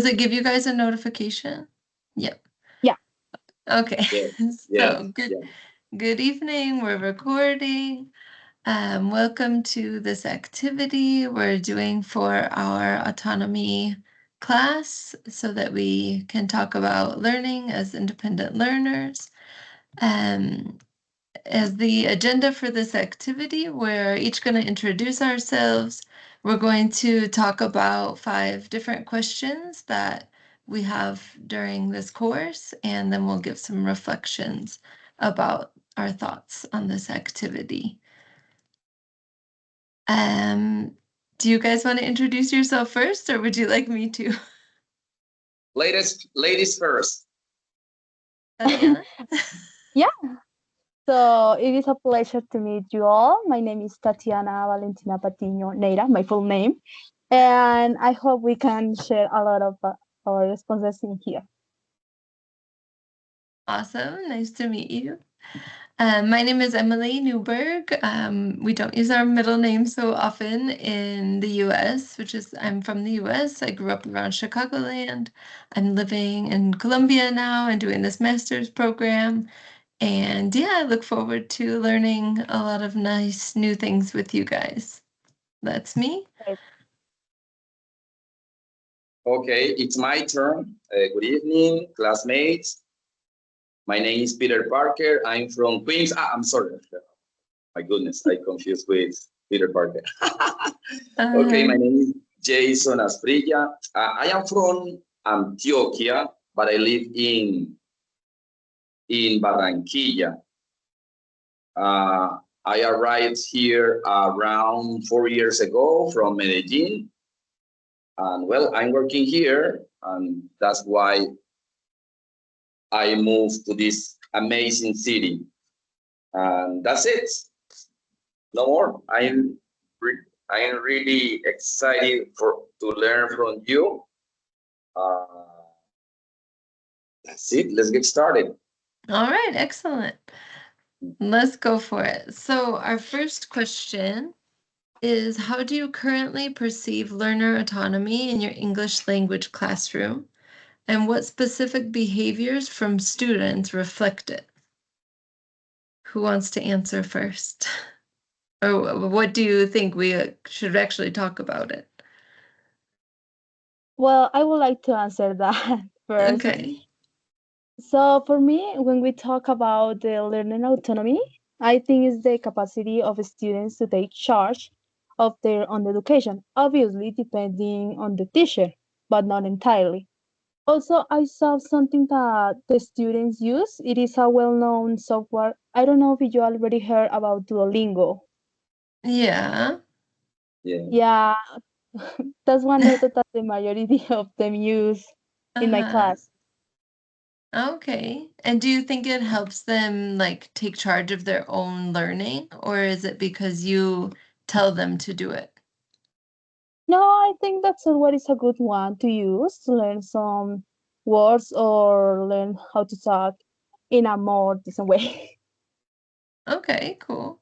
Does it give you guys a notification? Yep. Yeah. Okay. Yeah. So good evening. We're recording. Welcome to this activity we're doing for our autonomy class so that we can talk about learning as independent learners. As the agenda for this activity, we're each going to introduce ourselves. We're going to talk about 5 different questions that we have during this course, and then we'll give some reflections about our thoughts on this activity. Do you guys want to introduce yourself first, or would you like me to? Ladies first. Tatiana? Yeah. So it is a pleasure to meet you all. My name is Tatiana Valentina Patiño Neira, my full name. And I hope we can share a lot of our responses in here. Awesome. Nice to meet you. My name is Emily Newberg. We don't use our middle name so often in the US, I'm from the US. I grew up around Chicagoland. I'm living in Colombia now and doing this master's program. And yeah, I look forward to learning a lot of nice new things with you guys. That's me. Okay, it's my turn. Good evening, classmates. My name is Peter Parker. I'm from Queens. I'm sorry. My goodness, I confused with Peter Parker. Okay, my name is Jason Asprilla. I am from Antioquia, but I live in Barranquilla. I arrived here around 4 years ago from Medellin. And well, I'm working here, and that's why I moved to this amazing city. And that's it. No more. I'm really excited to learn from you. That's it. Let's get started. All right, excellent. Let's go for it. So our first question is, how do you currently perceive learner autonomy in your English language classroom? And what specific behaviors from students reflect it? Who wants to answer first? Or what do you think we should actually talk about it? Well, I would like to answer that first. Okay. So for me, when we talk about the learning autonomy, I think it's the capacity of students to take charge of their own education, obviously depending on the teacher, but not entirely. Also, I saw something that the students use. It is a well-known software. I don't know if you already heard about Duolingo. Yeah. Yeah, that's one method that the majority of them use in my class. Okay. And do you think it helps them like take charge of their own learning, or is it because you tell them to do it? No, I think that's what is a good one to use to learn some words or learn how to talk in a more decent way. Okay, cool.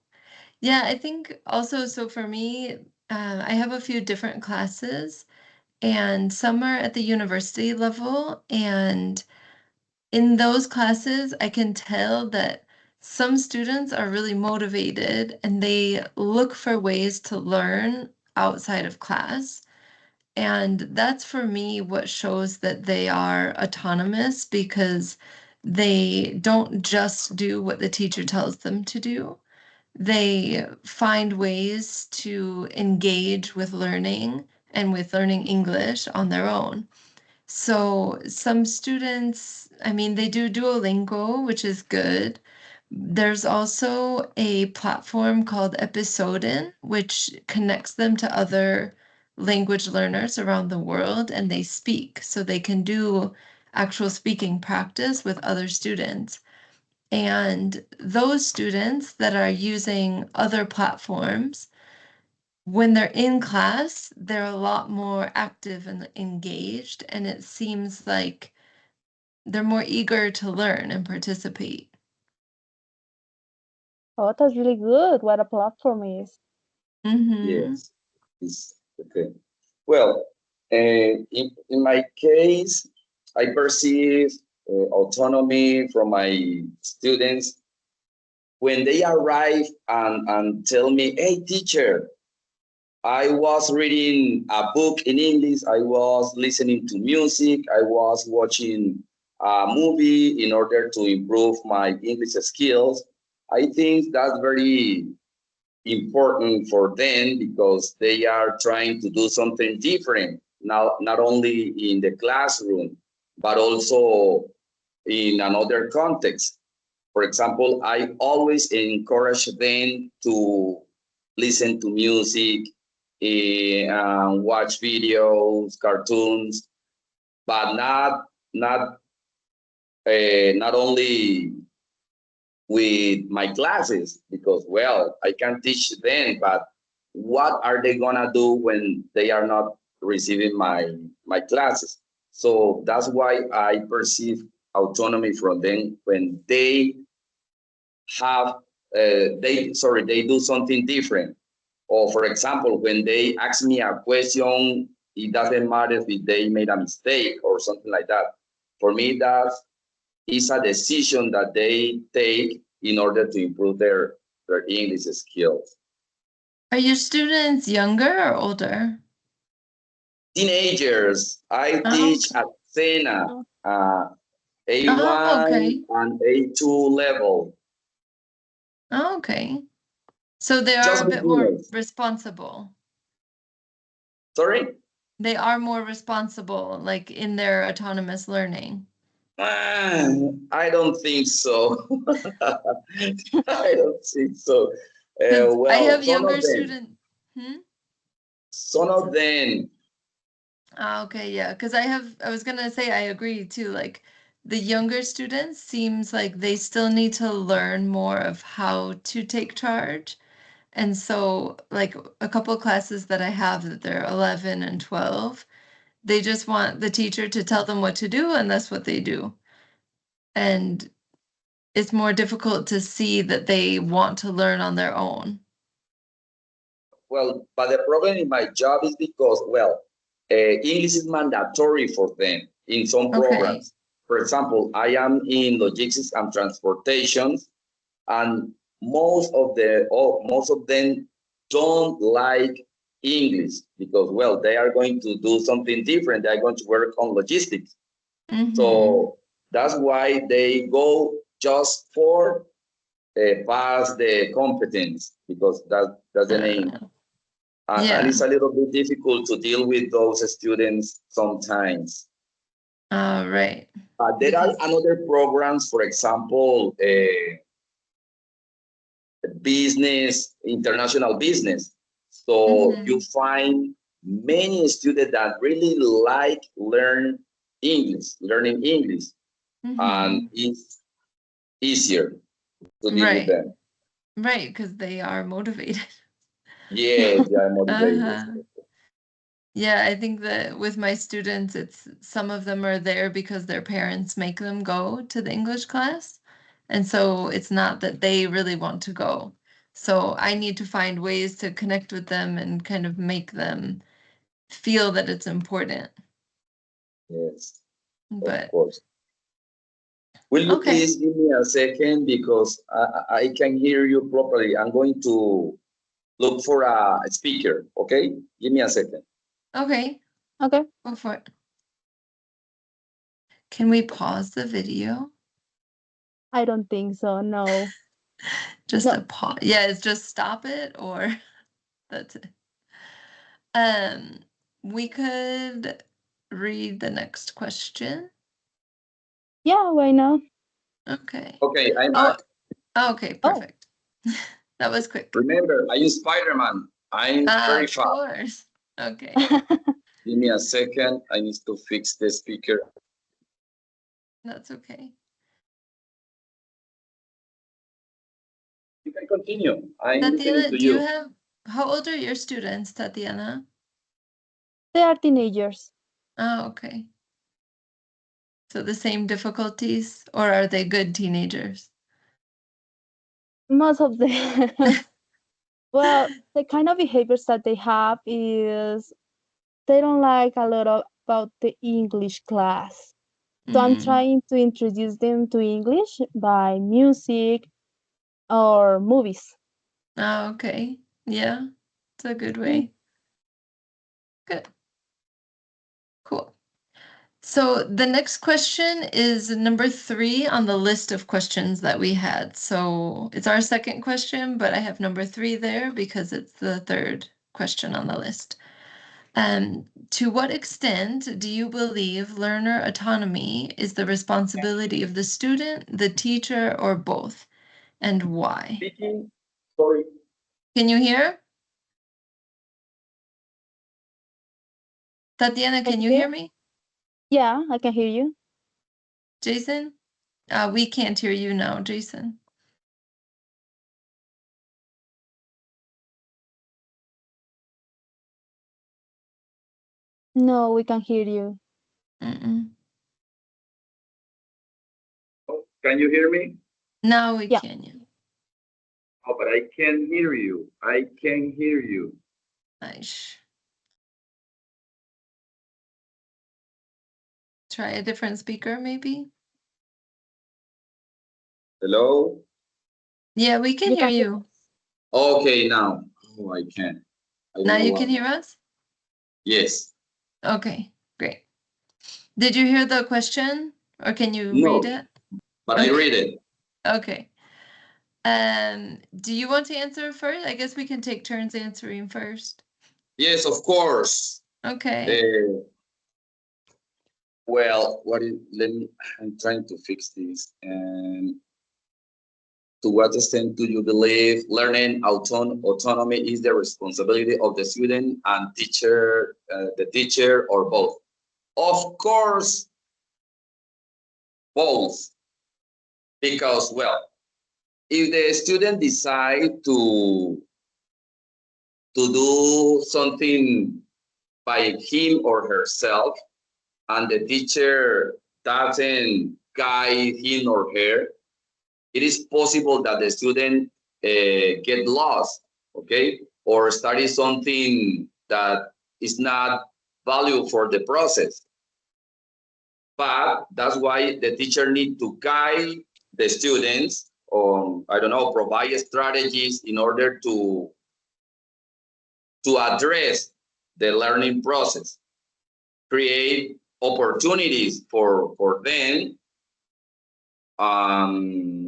Yeah, I think also, so for me, I have a few different classes, and some are at the university level. And in those classes, I can tell that some students are really motivated and they look for ways to learn outside of class. And that's for me what shows that they are autonomous, because they don't just do what the teacher tells them to do. They find ways to engage with learning and with learning English on their own. So some students, I mean, they do Duolingo, which is good. There's also a platform called Episoden, which connects them to other language learners around the world, and they speak. So they can do actual speaking practice with other students. And those students that are using other platforms, when they're in class, they're a lot more active and engaged, and it seems like they're more eager to learn and participate. Oh, that's really good. What a platform is. Mm-hmm. Yes. It's okay. Well, In my case, I perceive autonomy from my students when they arrive and tell me, hey, teacher, I was reading a book in English, I was listening to music, I was watching a movie in order to improve my English skills. I think that's very important for them because they are trying to do something different, now not only in the classroom, but also in another context. For example, I always encourage them to listen to music, watch videos, cartoons, but not only with my classes because well I can teach them, but what are they gonna do when they are not receiving my classes? So that's why I perceive autonomy from them when they have they do something different. Or for example, when they ask me a question, it doesn't matter if they made a mistake or something like that. For me, that is a decision that they take in order to improve their English skills. Are your students younger or older? Teenagers, I teach Okay. at Sena, Oh, A1 okay. and A2 level, Oh, okay. So they are just a bit more beginners. responsible. Sorry? They are more responsible, like in their autonomous learning. I don't think so. I don't think so. Because I Well, have younger students. Hmm? some of them, Ah, okay, yeah. Because I was gonna say I agree too. Like the younger students seems like they still need to learn more of how to take charge. And so, like a couple classes that I have that they're 11 and 12, they just want the teacher to tell them what to do, and that's what they do. And it's more difficult to see that they want to learn on their own. well, but the problem in my job is because, well, English is mandatory for them in some Okay. programs. For example, I am in logistics and transportation, and most of them don't like English because, well, they are going to do something different. They are going to work on logistics. Mm-hmm. So that's why they go just for pass the competence because that's the name. And Yeah. it's a little bit difficult to deal with those students sometimes. Right. There are Because another programs, for example, business, international business. So you mm-hmm. find many students that really like learning English, and Mm-hmm. it's easier to deal with Right. them. Right, because they are motivated. Yes, they are motivated. Uh-huh. Yeah, I think that with my students, it's some of them are there because their parents make them go to the English class. And so it's not that they really want to go. So I need to find ways to connect with them and kind of make them feel that it's important. Yes, of But course. Will you okay. please give me a second because I can hear you properly. I'm going to look for a speaker, okay? Give me a second. Okay, Okay. go for it. Can we pause the video? I don't think so. No. Just No. a pause. Yeah, it's just stop it or that's it. We could read the next question. Yeah, why not? Okay. Okay, I'm Oh, back. okay, Oh. perfect. That was quick. Remember, I use Spider-Man. I'm very Of fast. course. Okay, Give me a second. I need to fix the speaker. that's okay. You can continue. I'm listening Tatiana, to do you you. have, how old are your students, Tatiana? They are teenagers. Oh, okay. So the same difficulties, or are they good teenagers? Most of them. Well, the kind of behaviors that they have is they don't like a lot about the English class. So I'm Mm. trying to introduce them to English by music or movies. Oh, okay. Yeah, it's a good Mm. way. Good. Cool. So the next question is number 3 on the list of questions that we had. So it's our second question, but I have number 3 there because it's the third question on the list. To what extent do you believe learner autonomy is the responsibility of the student, the teacher, or both, and why? Speaking, sorry. Can you hear? Tatiana, can you Okay. hear me? Yeah, I can hear you. Jason? We can't hear you now, Jason. No, we can hear you. Mm-mm. Oh, can you hear me? Now we Yeah. can, yeah. Oh, but I can't hear you. I can hear you. Nice. Try a different speaker, maybe? Hello? Yeah, we can You hear can hear you. Okay, now. Oh, I can't. I don't Now know you why. can hear us? Yes. Okay, great. Did you hear the question, or can you read No, it? but I read it. Okay. Do you want to answer first? I guess we can take turns answering first. Yes, of course. Okay. Well, I'm trying to fix this. And to what extent do you believe learning autonomy is the responsibility of the student and the teacher, or both? Of course, both. Because, well, if the student decide to do something by him or herself, and the teacher doesn't guide him or her, it is possible that the student get lost, okay, or study something that is not valuable for the process. But that's why the teacher need to guide the students on, I don't know, provide strategies in order to address the learning process, create opportunities for them.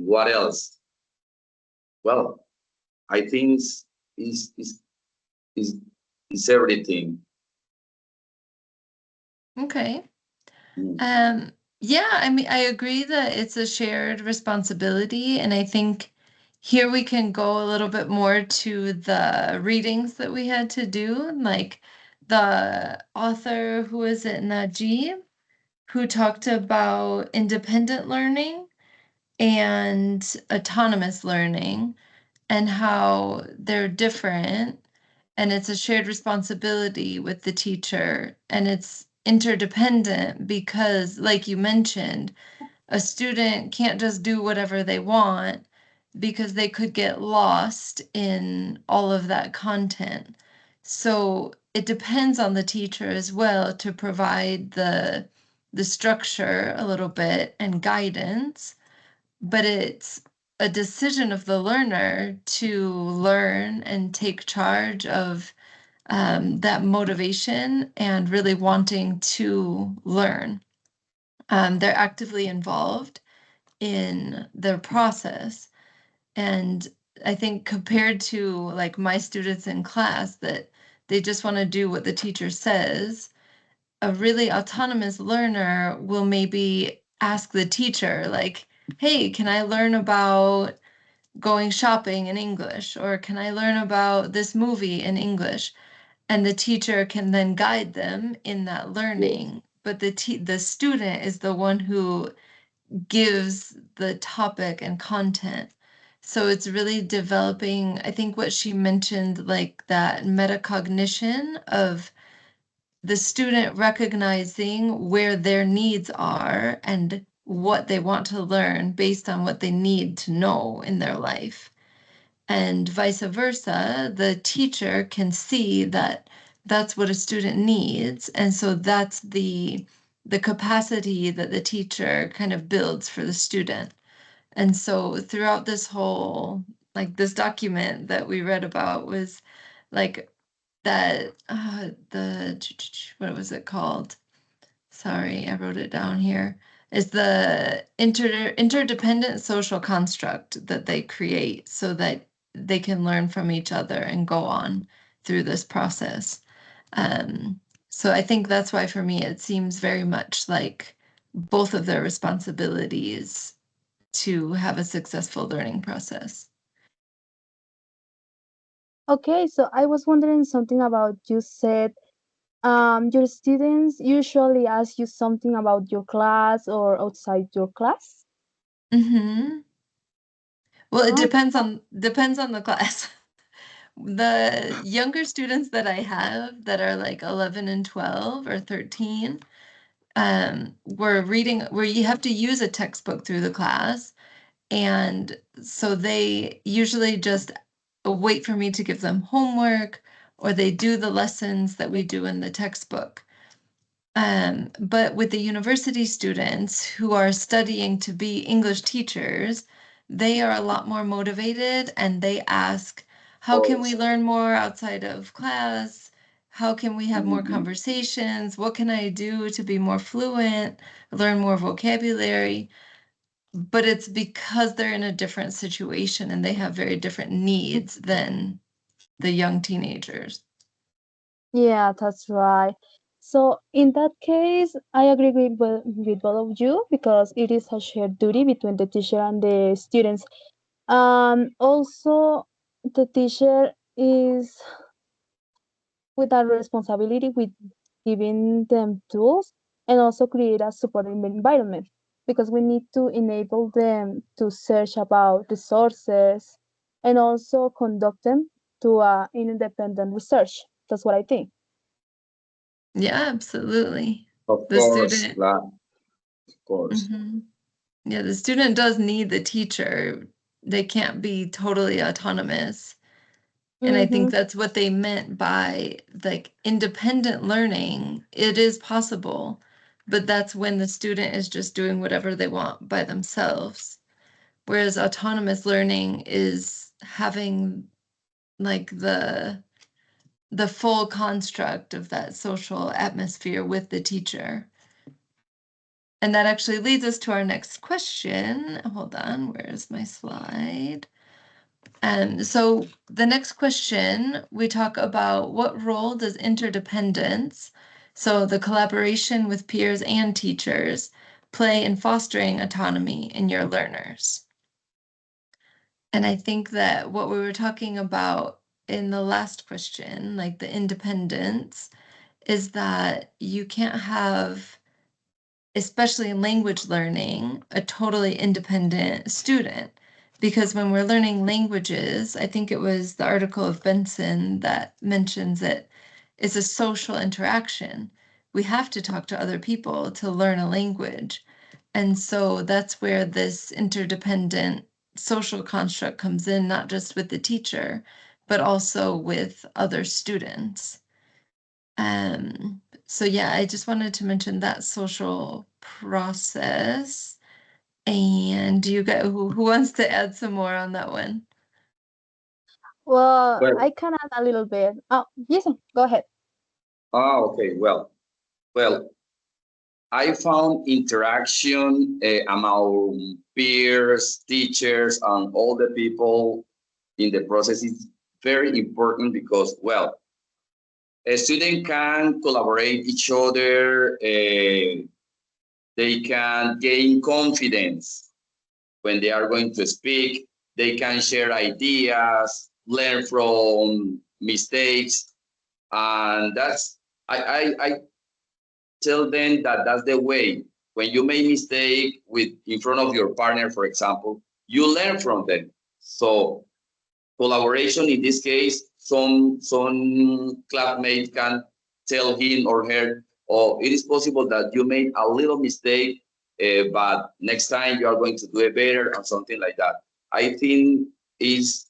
What else? Well, I think is is is is everything. Okay. Mm. Yeah, I mean, I agree that it's a shared responsibility, and I think here we can go a little bit more to the readings that we had to do, like the author, who is it, Najib, who talked about independent learning and autonomous learning and how they're different, and it's a shared responsibility with the teacher, and it's interdependent because, like you mentioned, a student can't just do whatever they want because they could get lost in all of that content. So it depends on the teacher as well to provide the structure a little bit and guidance, but it's a decision of the learner to learn and take charge of that motivation and really wanting to learn. They're actively involved in their process. And I think compared to like my students in class that they just want to do what the teacher says, a really autonomous learner will maybe ask the teacher, like, hey, can I learn about going shopping in English? Or can I learn about this movie in English? And the teacher can then guide them in that learning. But the student is the one who gives the topic and content. So it's really developing, I think what she mentioned, like that metacognition of the student recognizing where their needs are and what they want to learn based on what they need to know in their life. And vice versa, the teacher can see that that's what a student needs. And so that's the capacity that the teacher kind of builds for the student. And so throughout this whole, like this document that we read about was like that, what was it called? Sorry, I wrote it down here. Is the interdependent social construct that they create so that they can learn from each other and go on through this process. So I think that's why for me it seems very much like both of their responsibilities to have a successful learning process. Okay, so I was wondering something about you said your students usually ask you something about your class or outside your class. Mm-hmm. Well, it Oh, depends on the class. The younger students that I have that are like 11 and 12 or 13, we're reading where you have to use a textbook through the class. And so they usually just wait for me to give them homework, or they do the lessons that we do in the textbook. But with the university students who are studying to be English teachers, they are a lot more motivated and they ask, how can we learn more outside of class? How can we have more conversations? What can I do to be more fluent, learn more vocabulary? But it's because they're in a different situation and they have very different needs than the young teenagers. yeah, that's right. So in that case, I agree with both of you because it is a shared duty between the teacher and the students. Also, the teacher is with a responsibility with giving them tools and also create a supportive environment because we need to enable them to search about resources and also conduct them to independent research. That's what I think. Yeah, absolutely. Of The course, student, of course. mhm. Yeah, the student does need the teacher. They can't be totally autonomous. And I think Mm-hmm. that's what they meant by like independent learning. It is possible, but that's when the student is just doing whatever they want by themselves. Whereas autonomous learning is having like the full construct of that social atmosphere with the teacher. And that actually leads us to our next question. Hold on, where's my slide? So the next question, we talk about what role does interdependence, so the collaboration with peers and teachers, play in fostering autonomy in your learners? And I think that what we were talking about in the last question, like the independence, is that you can't have, especially in language learning, a totally independent student. Because when we're learning languages, I think it was the article of Benson that mentions it, it's a social interaction. We have to talk to other people to learn a language. And so that's where this interdependent social construct comes in, not just with the teacher, but also with other students. So yeah, I just wanted to mention that social process. And do you guys, who wants to add some more on that one? Well, Well, I can add a little bit. Oh, yes, go ahead. okay. Well, I found interaction among peers, teachers, and all the people in the process is very important because, well, a student can collaborate each other. They can gain confidence when they are going to speak. They can share ideas, learn from mistakes, and that's I tell them that that's the way. When you make mistake with in front of your partner, for example, you learn from them. So collaboration in this case, some classmate can tell him or her, oh, it is possible that you made a little mistake, but next time you are going to do it better or something like that. I think is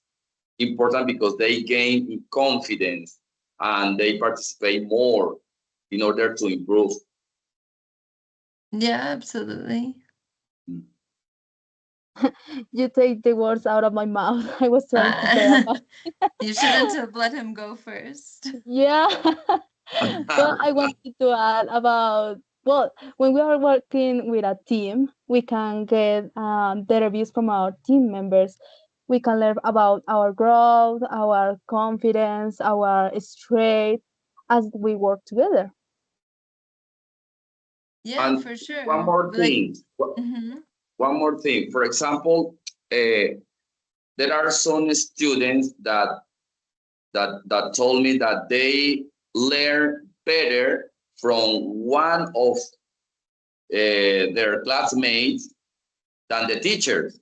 important because they gain in confidence and they participate more in order to improve. Yeah, absolutely. You take the words out of my mouth. I was trying to say about. You shouldn't have let him go first. Yeah. Well, I wanted to add about, well, when we are working with a team, we can get the reviews from our team members. We can learn about our growth, our confidence, our strength as we work together. Yeah, And for sure. one more Like, thing, mhm. one more thing. For example, there are some students that told me that they learn better from one of their classmates than the teachers,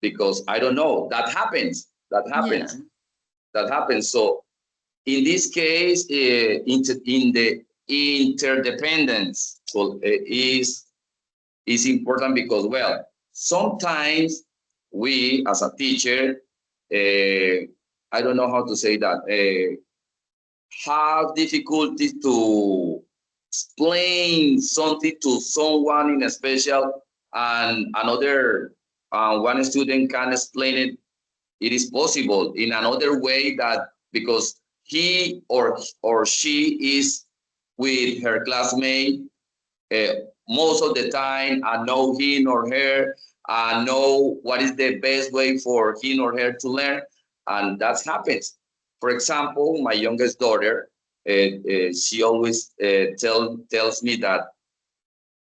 because I don't know, that happens. Yeah. That happens. So in this case, in the interdependence, well, is important because, well, sometimes we as a teacher, I don't know how to say that, have difficulty to explain something to someone in a special, and another one student can explain it. It is possible in another way, that because he or she is with her classmate uh, most of the time, and know him or her, and know what is the best way for him or her to learn, and that happens. For example, my youngest daughter, she always tells me that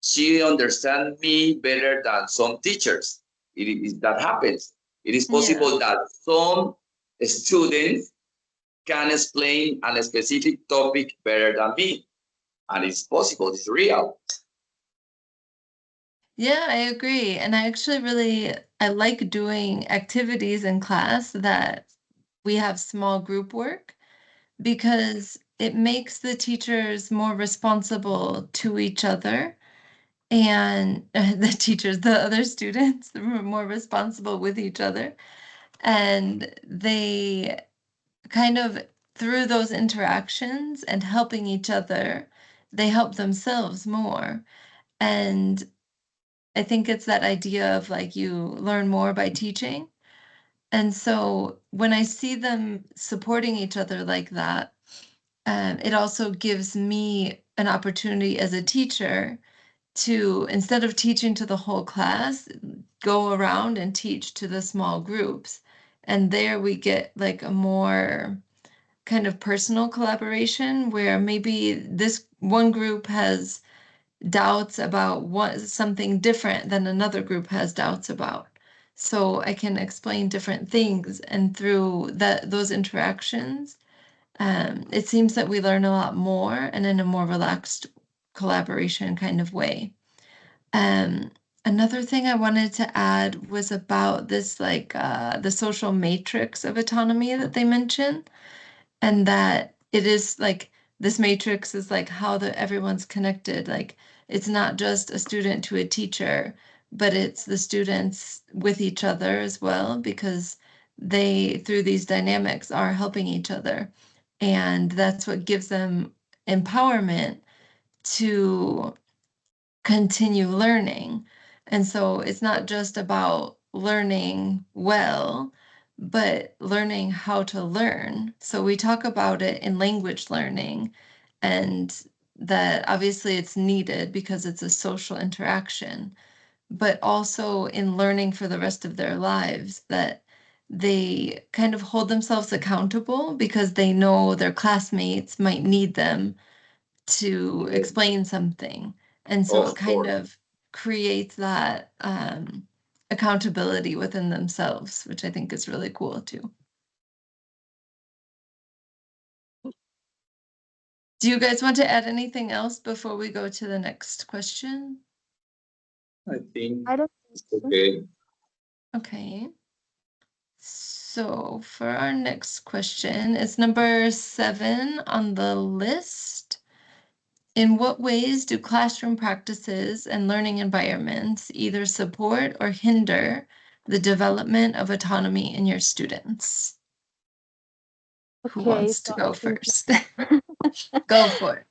she understands me better than some teachers. That happens. It is Yeah. possible that some students can explain a specific topic better than me, and it's possible. It's real. Yeah, I agree. And I like doing activities in class that we have small group work, because it makes the teachers more responsible to each other, and the other students, were more responsible with each other. And they kind of, through those interactions and helping each other, they help themselves more. And I think it's that idea of like you learn more by teaching. And so when I see them supporting each other like that, it also gives me an opportunity as a teacher to, instead of teaching to the whole class, go around and teach to the small groups. And there we get like a more kind of personal collaboration, where maybe this one group has doubts about something different than another group has doubts about. So I can explain different things, and through those interactions, it seems that we learn a lot more and in a more relaxed collaboration kind of way. Um, Another thing I wanted to add was about this, like the social matrix of autonomy that they mentioned, and that it is like this matrix is like how everyone's connected. Like it's not just a student to a teacher, but it's the students with each other as well, because they, through these dynamics, are helping each other. And that's what gives them empowerment to continue learning. And so it's not just about learning well, but learning how to learn. So we talk about it in language learning, and that obviously it's needed because it's a social interaction, but also in learning for the rest of their lives, that they kind of hold themselves accountable because they know their classmates might need them to explain something. And so it Of kind course. of creates that accountability within themselves, which I think is really cool too. Do you guys want to add anything else before we go to the next question? I think I don't it's think so. okay. Okay. So for our next question, it's number 7 on the list. In what ways do classroom practices and learning environments either support or hinder the development of autonomy in your students? Who Okay, wants to so go I think first? Go for it.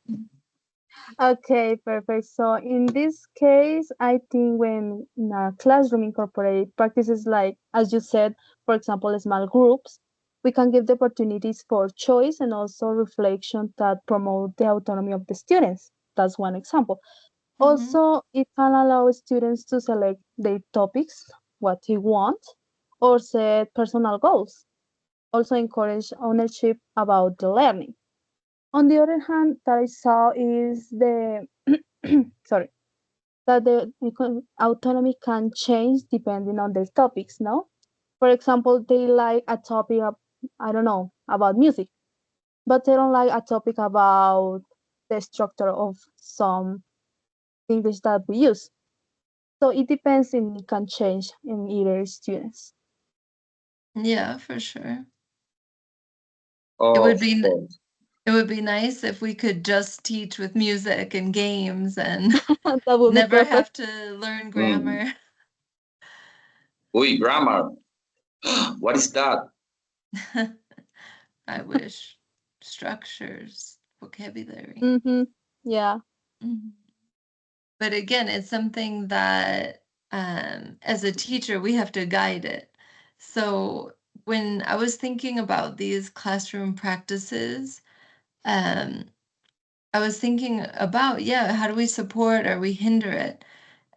okay, perfect. So in this case, I think when in a classroom incorporate practices like, as you said, for example, small groups, we can give the opportunities for choice and also reflection that promote the autonomy of the students. That's one example. Mhm. Also, it can allow students to select their topics, what they want, or set personal goals. Also encourage ownership about the learning. On the other hand, that I saw is the sorry, that the autonomy can change depending on their topics, no? For example, they like a topic of, I don't know, about music, but they don't like a topic about the structure of some English that we use. So it depends and it can change in either students. Yeah, for sure. It Of would be course. it would be nice if we could just teach with music and games and That would be never perfect. have to learn Mm. grammar. Uy, grammar. What is that? I wish. Structures, vocabulary. Mm-hmm. Yeah. Mhm. But again, it's something that as a teacher, we have to guide it. So when I was thinking about these classroom practices, um, I was thinking about, yeah, how do we support or we hinder it?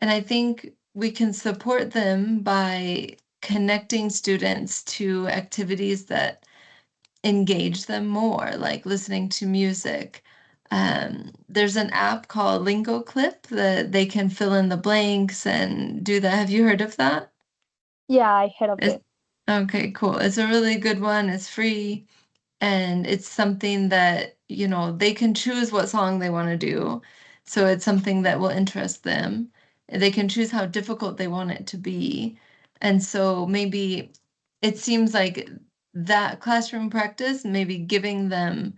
And I think we can support them by connecting students to activities that engage them more, like listening to music. There's an app called Lingo Clip that they can fill in the blanks and do that. Have you heard of that? Yeah, I heard of It's, it. okay, cool. It's a really good one. It's free. And it's something that, they can choose what song they want to do. So it's something that will interest them. They can choose how difficult they want it to be. And so maybe it seems like that classroom practice, maybe giving them,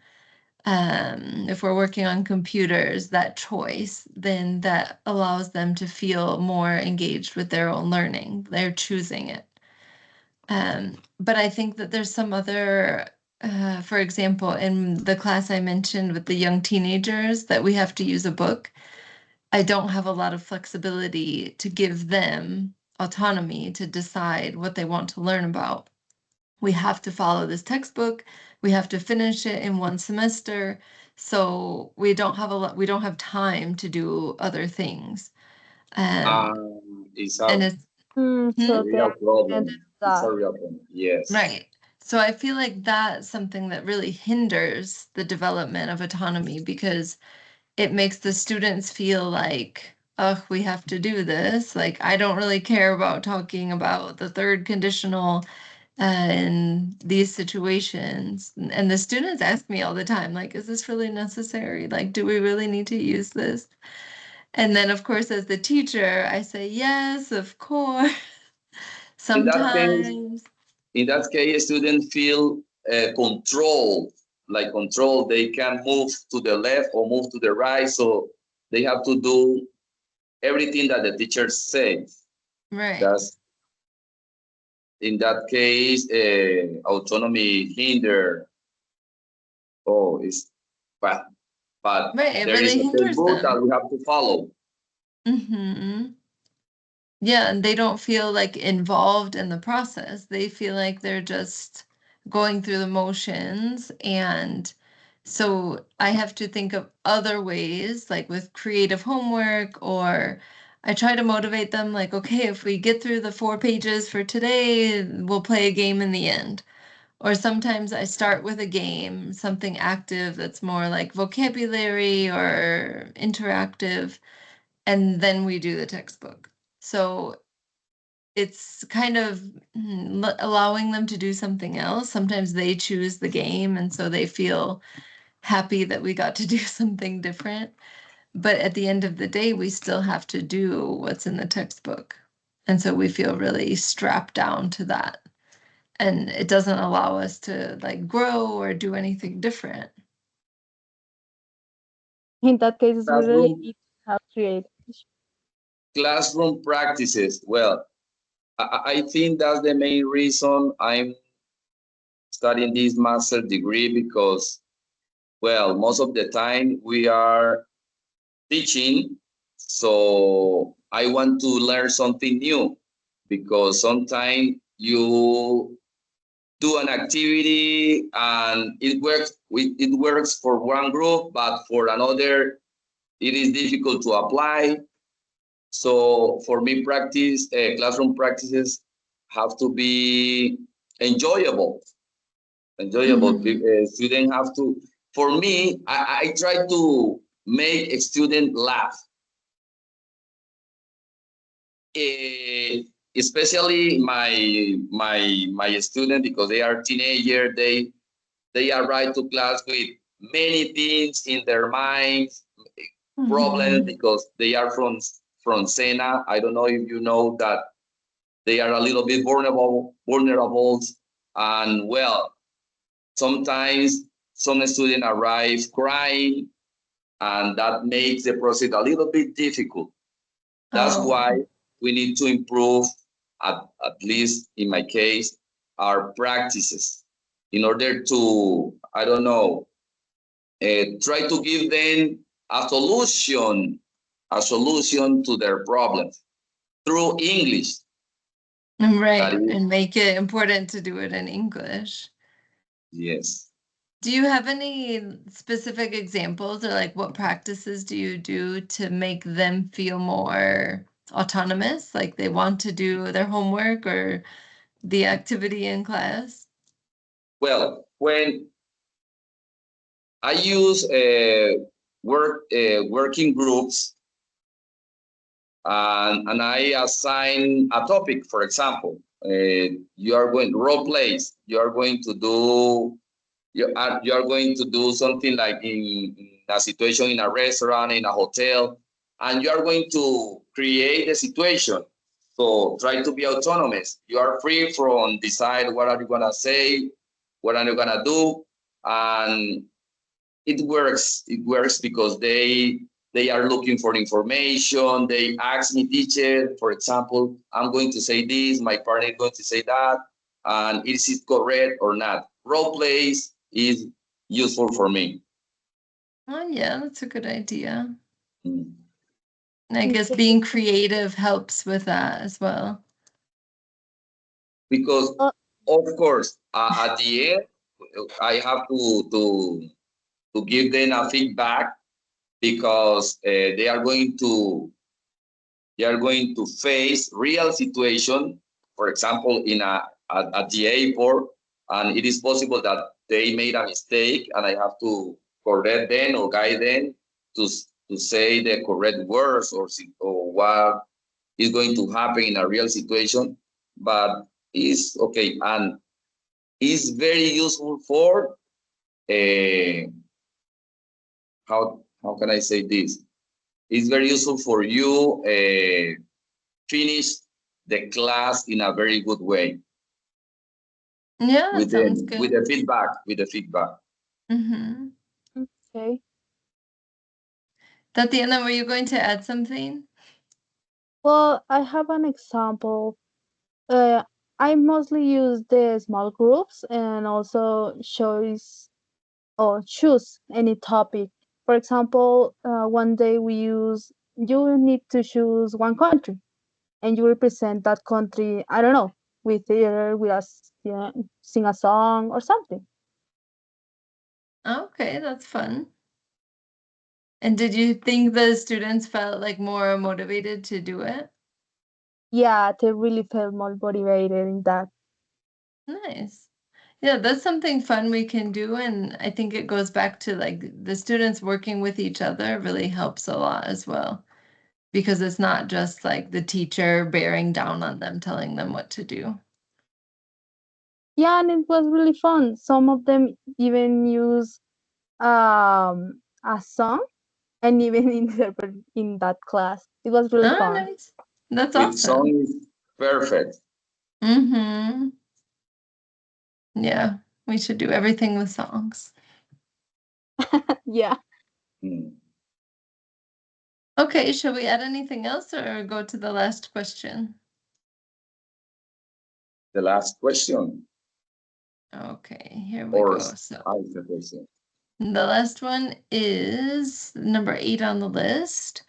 if we're working on computers, that choice, then that allows them to feel more engaged with their own learning. They're choosing it. But I think that there's some other, for example, in the class I mentioned with the young teenagers that we have to use a book, I don't have a lot of flexibility to give them autonomy to decide what they want to learn about. We have to follow this textbook. We have to finish it in one semester. So we don't have time to do other things. Um, It's and a it's, hmm? Totally real understand problem. It's a that. real problem. Yes. Right. So I feel like that's something that really hinders the development of autonomy because it makes the students feel like, oh, we have to do this. Like, I don't really care about talking about the third conditional in these situations. And the students ask me all the time, like, is this really necessary? Like, do we really need to use this? And then, of course, as the teacher, I say, yes, of course. In that case, Sometimes. students feel control, like control. They can move to the left or move to the right, so they have to do everything that the teacher says. Right. That's in that case, autonomy hinder. Oh, it's bad. But Right, it there is really a hinders textbook that them. we have to follow. Hmm. Yeah, and they don't feel like involved in the process. They feel like they're just going through the motions. And so I have to think of other ways, like with creative homework, or I try to motivate them, like, okay, if we get through the 4 pages for today, we'll play a game in the end. Or sometimes I start with a game, something active that's more like vocabulary or interactive, and then we do the textbook. So it's kind of allowing them to do something else. Sometimes they choose the game, and so they feel happy that we got to do something different. But at the end of the day, we still have to do what's in the textbook. And so we feel really strapped down to that. And it doesn't allow us to like grow or do anything different. In that case, we really Classroom, need to have creative. classroom practices. Well, I think that's the main reason I'm studying this master degree because, well, most of the time we are teaching, so I want to learn something new because sometimes you do an activity and it works for one group, but for another it is difficult to apply. So for me, classroom practices have to be enjoyable. Students have to. For me, I try to make a student laugh, especially my student because they are teenager. They arrive to class with many things in their minds, problems because they are from Sena. I don't know if you know that they are a little bit vulnerable, and well, sometimes some students arrive crying, and that makes the process a little bit difficult. That's why we need to improve, at least in my case, our practices in order to, I don't know, try to give them a solution to their problems through English. Right, and make it important to do it in English. Yes. Do you have any specific examples, or like what practices do you do to make them feel more autonomous, like they want to do their homework or the activity in class? Well, when I use working groups, and I assign a topic, for example, you are going role plays. You are going to do you are going to do something like in a situation in a restaurant, in a hotel, and you are going to create a situation. So try to be autonomous. You are free from decide what are you gonna say, what are you gonna do, and it works. It works because they are looking for information. They ask me, teacher, for example, I'm going to say this, my partner is going to say that, and is it correct or not? Role plays is useful for me. Oh yeah, that's a good idea. Mm. And I guess being creative helps with that as well. Because of course, at the end, I have to give them a feedback because they are going to face real situation. For example, at the airport, and it is possible that they made a mistake, and I have to correct them or guide them to say the correct words or what is going to happen in a real situation. But it's okay, and it's very useful for how can I say this? It's very useful for you finish the class in a very good way. Yeah, that sounds good. With the feedback. Okay. Tatiana, were you going to add something? Well, I have an example. I mostly use the small groups and also choose any topic. For example, one day you need to choose one country and you represent that country, I don't know, with theater, with us, yeah, sing a song or something. Okay, that's fun. And did you think the students felt like more motivated to do it? Yeah, they really felt more motivated in that. Nice. Yeah, that's something fun we can do. And I think it goes back to like the students working with each other really helps a lot as well. Because it's not just like the teacher bearing down on them, telling them what to do. Yeah, and it was really fun. Some of them even use a song and even interpret in that class. It was really Oh, fun. nice. That's With song awesome. is perfect. Mm-hmm. Yeah, we should do everything with songs. Yeah. Mm. Okay, shall we add anything else or go to the last question? The last question. Okay, here we Or go. So icebreaker. the last one is number 8 on the list.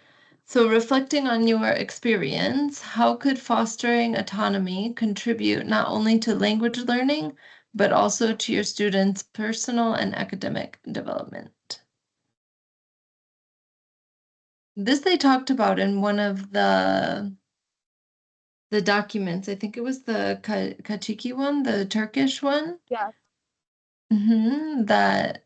So reflecting on your experience, how could fostering autonomy contribute not only to language learning, but also to your students' personal and academic development? This they talked about in one of the documents. I think it was the Kachiki one, the Turkish one. Yeah. That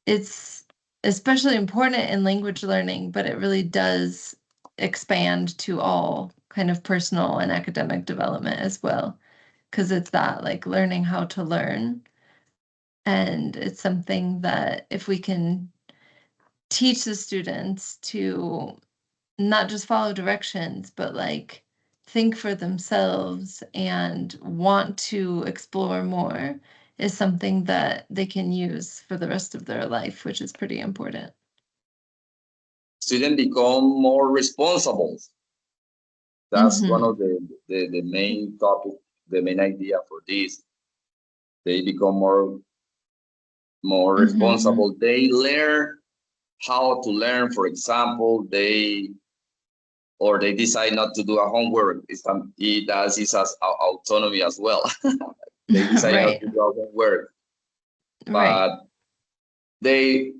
it's especially important in language learning, but it really does expand to all kind of personal and academic development as well, because it's that like learning how to learn. And it's something that if we can teach the students to not just follow directions, but like think for themselves and want to explore more, is something that they can use for the rest of their life, which is pretty important. Students become more responsible. That's one Mhm. of the main topic, the main idea for this. They become more Mhm. responsible. They learn how to learn. For example, they decide not to do a homework. That is as autonomy as well. They decide not Right, to do a homework, right. but they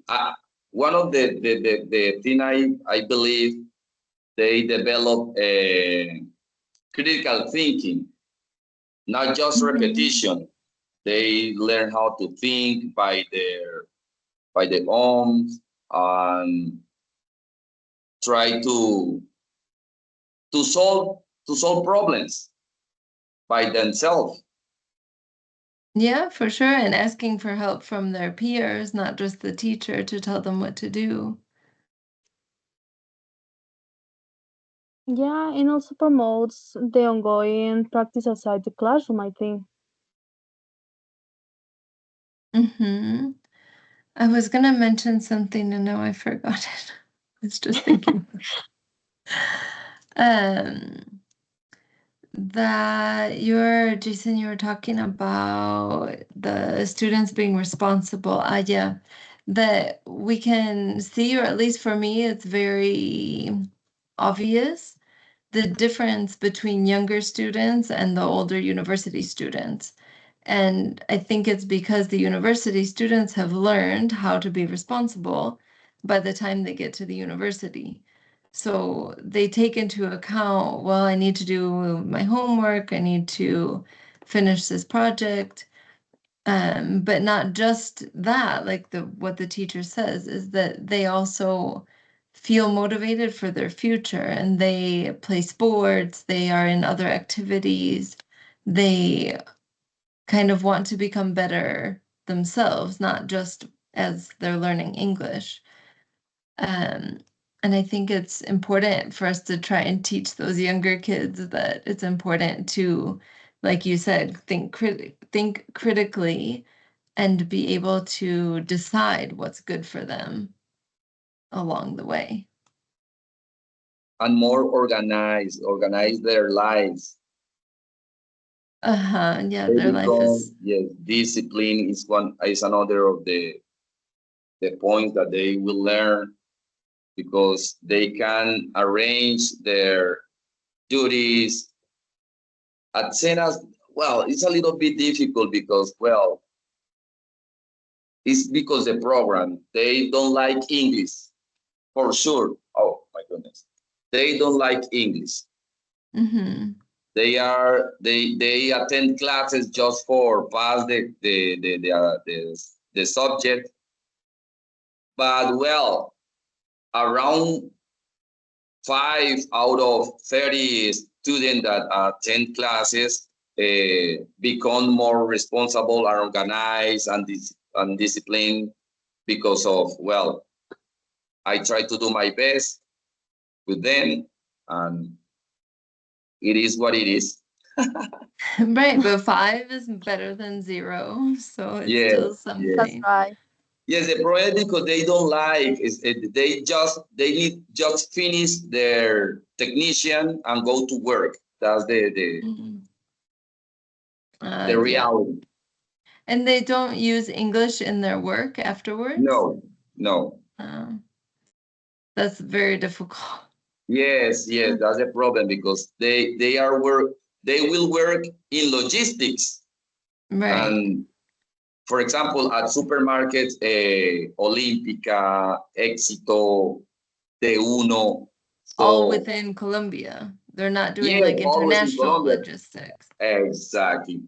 one of the thing I believe they develop critical thinking, not just Mhm. repetition. They learn how to think by their own and try to solve problems by themselves. Yeah, for sure. And asking for help from their peers, not just the teacher to tell them what to do. Yeah, and also promotes the ongoing practice outside the classroom, I think. Mm-hmm. I was gonna mention something and now I forgot it. I was just thinking. Um, that Jason, you were talking about the students being responsible. Yeah, that we can see, or at least for me, it's very obvious the difference between younger students and the older university students. And I think it's because the university students have learned how to be responsible by the time they get to the university. So they take into account, well, I need to do my homework, I need to finish this project. But not just that, like what the teacher says is that they also feel motivated for their future and they play sports, they are in other activities, they kind of want to become better themselves, not just as they're learning English. Um, and I think it's important for us to try and teach those younger kids that it's important to, like you said, think critically and be able to decide what's good for them along the way. And more organize their lives. Yeah, They their life become, is. yes, discipline is another of the points that they will learn because they can arrange their duties at cenas. Well, it's a little bit difficult because, well, it's because the program, they don't like English, for sure. Oh my goodness. They don't like English. Mm-hmm. They attend classes just for pass the subject. But well, around 5 out of 30 students that attend classes become more responsible and organized and disciplined because of, well, I try to do my best with them, and it is what it is. Right, but 5 is better than 0, so it's Yes, still yes. That's something. right. Yes, the problem is because they don't like is they need just finish their technician and go to work. That's the Mhm. the Yeah. reality. And they don't use English in their work afterwards? No, no. That's very difficult. Yes, that's a problem because they will work in logistics. Right. And for example, at supermarkets, Olímpica, Éxito, T1. All So within Colombia. They're not doing yes, like always in international Colombia. logistics. Exactly.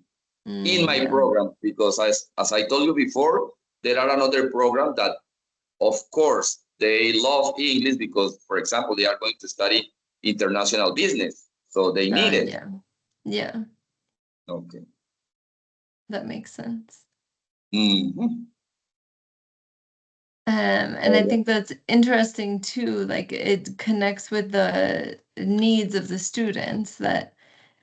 In my Yeah. program, because as I told you before, there are another program that, of course, they love English because, for example, they are going to study international business, so they need it. Yeah. Yeah, Okay. that makes sense. Mhm. And I think that's interesting too, like it connects with the needs of the students that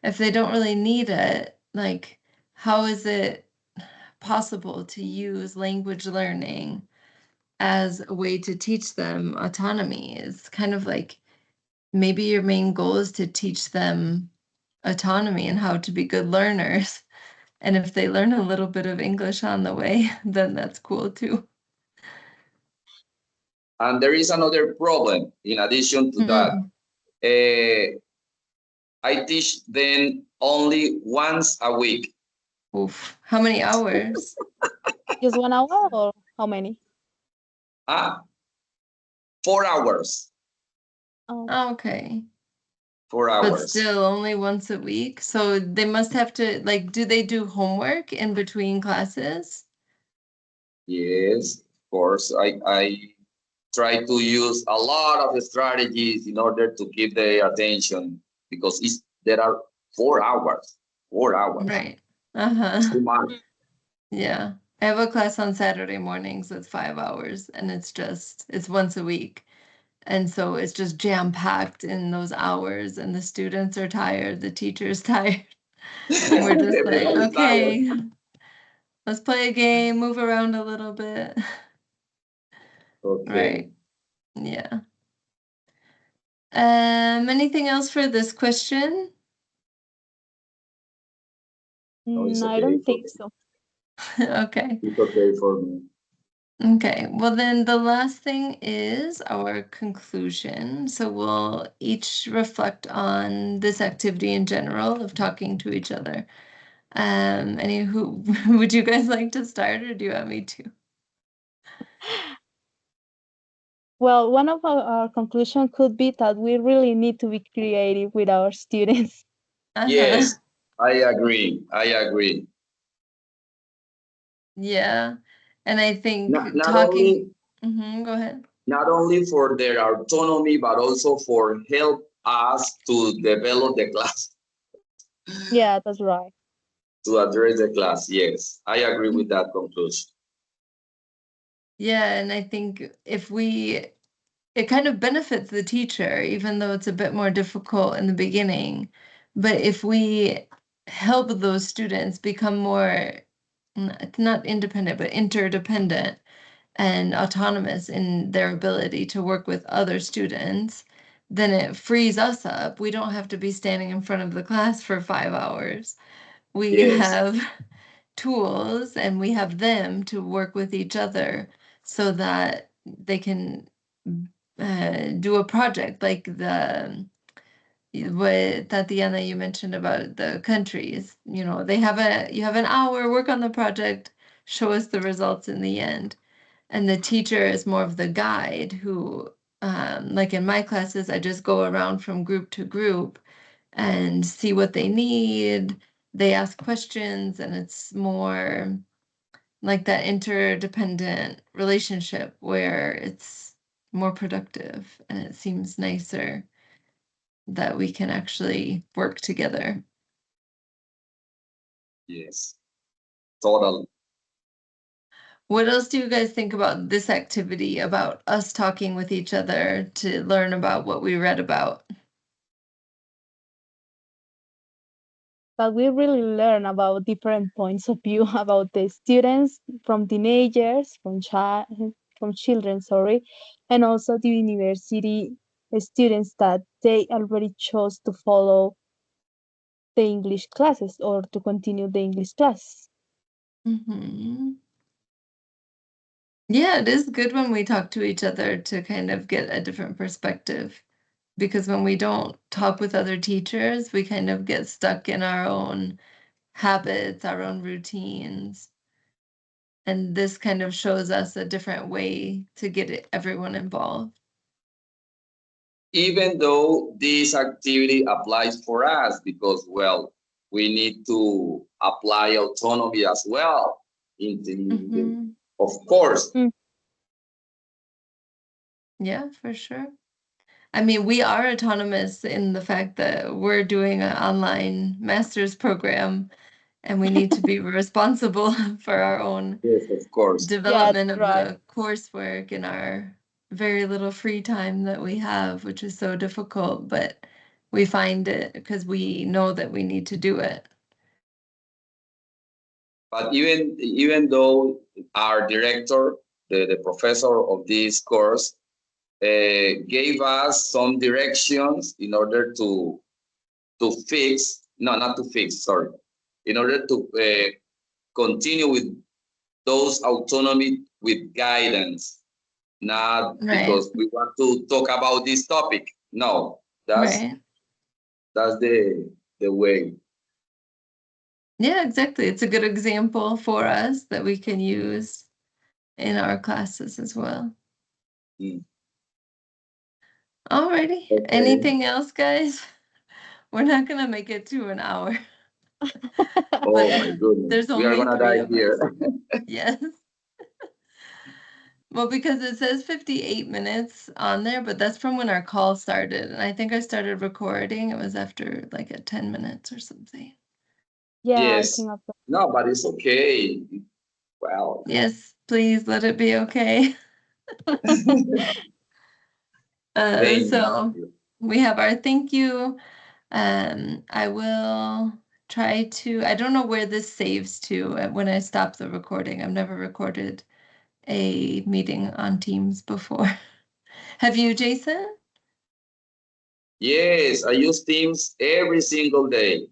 if they don't really need it, like how is it possible to use language learning as a way to teach them autonomy? It's kind of like maybe your main goal is to teach them autonomy and how to be good learners. And if they learn a little bit of English on the way, then that's cool too. And there is another problem in addition to that. I teach them only once a week. Oof. How many hours? Just 1 hour or how many? 4 hours. Oh, Okay. 4 hours. But still only once a week. So they must have to, like, do they do homework in between classes? Yes, of course. I try to use a lot of strategies in order to keep their attention because there are 4 hours. 4 hours. Right. It's too much. Yeah. I have a class on Saturday mornings that's 5 hours and it's once a week. And so it's just jam-packed in those hours and the students are tired, the teacher's tired. And we're just like, Everybody's tired. okay, let's play a game, move around a little bit. Okay. Right. Yeah. Anything else for this question? No, it's I okay. don't think so. Okay. It's okay for me. Okay. Well, then the last thing is our conclusion. So we'll each reflect on this activity in general of talking to each other. Who would you guys like to start, or do you want me to? Well, one of our conclusion could be that we really need to be creative with our students. Yes, I agree. I agree. Yeah. And I think Not only go ahead. not only for their autonomy, but also for help us to develop the class, Yeah, that's right. to address the class. Yes, I agree with that conclusion. Yeah, and I think it kind of benefits the teacher, even though it's a bit more difficult in the beginning. But if we help those students become more, not independent, but interdependent and autonomous in their ability to work with other students, then it frees us up. We don't have to be standing in front of the class for 5 hours. We Yes, have tools and we have them to work with each other so that they can do a project like what Tatiana you mentioned about the countries. You know, you have an hour, work on the project, show us the results in the end. And the teacher is more of the guide who, like in my classes, I just go around from group to group and see what they need. They ask questions, and it's more like that interdependent relationship where it's more productive and it seems nicer that we can actually work together. yes, totally. What else do you guys think about this activity, about us talking with each other to learn about what we read about? But we really learn about different points of view about the students from teenagers, from children, sorry, and also the university students that they already chose to follow the English classes or to continue the English class. Mhm. Yeah, it is good when we talk to each other to kind of get a different perspective. Because when we don't talk with other teachers, we kind of get stuck in our own habits, our own routines. And this kind of shows us a different way to get everyone involved. Even though this activity applies for us because, well, we need to apply autonomy as well. Mhm. Of course, Yeah, for sure. I mean, we are autonomous in the fact that we're doing an online master's program and we need to be responsible for our own yes, of course. development that's of right. the coursework in our very little free time that we have, which is so difficult, but we find it because we know that we need to do it. But even though our director, the professor of this course, gave us some directions in order to fix, no, not to fix, sorry, in order to continue with those autonomy with guidance, not Right, because we want to talk about this topic. No, right. that's the way. Yeah, exactly. It's a good example for us that we can use in our classes as well. Mm. Alrighty. Okay. Anything else, guys? We're not gonna make it to an hour. Oh my goodness, There's we are only gonna 3 die of us. here. Yes. Well, because it says 58 minutes on there, but that's from when our call started. And I think I started recording. It was after like at 10 minutes or something. Yeah, I Yes. think of No, but it's okay. Well, Yes, please let it be okay. thank So you. we have our thank you. I will try to, I don't know where this saves to when I stop the recording. I've never recorded a meeting on Teams before. Have you, Jason? Yes, I use Teams every single day.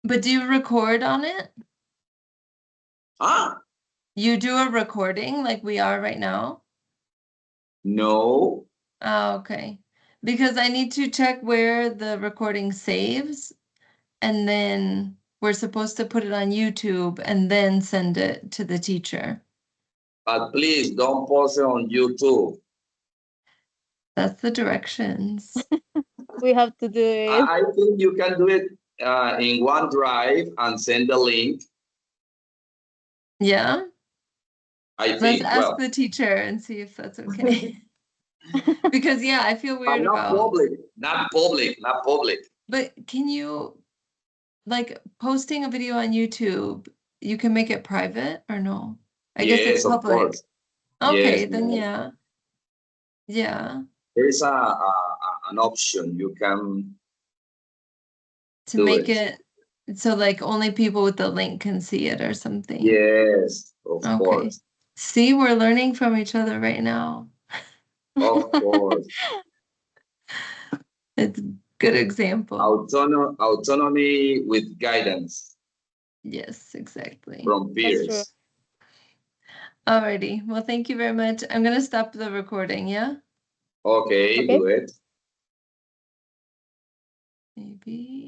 But do you record on it? Ah, You do a recording like we are right now? no, Oh, okay. Because I need to check where the recording saves, and then we're supposed to put it on YouTube and then send it to the teacher. but please don't post it on YouTube. That's the directions. we have to do it. I think you can do it in OneDrive and send the link. Yeah? I Let's think, ask well, the teacher and see if that's okay. Because yeah, I feel but weird about, not public, not public. but can you, like, posting a video on YouTube, you can make it private or no? I guess it's Yes, of public. course. Okay, Yes, then no. yeah. Yeah, There is an option. You can to do make it. it so like only people with the link can see it or something. Yes, of Okay. course. See, we're learning from each other right now. Of course. It's a good example. Autonomy with guidance Yes, exactly. from That's true. peers. Alrighty. Well, thank you very much. I'm gonna stop the recording, yeah? Okay, Okay. do it. Maybe.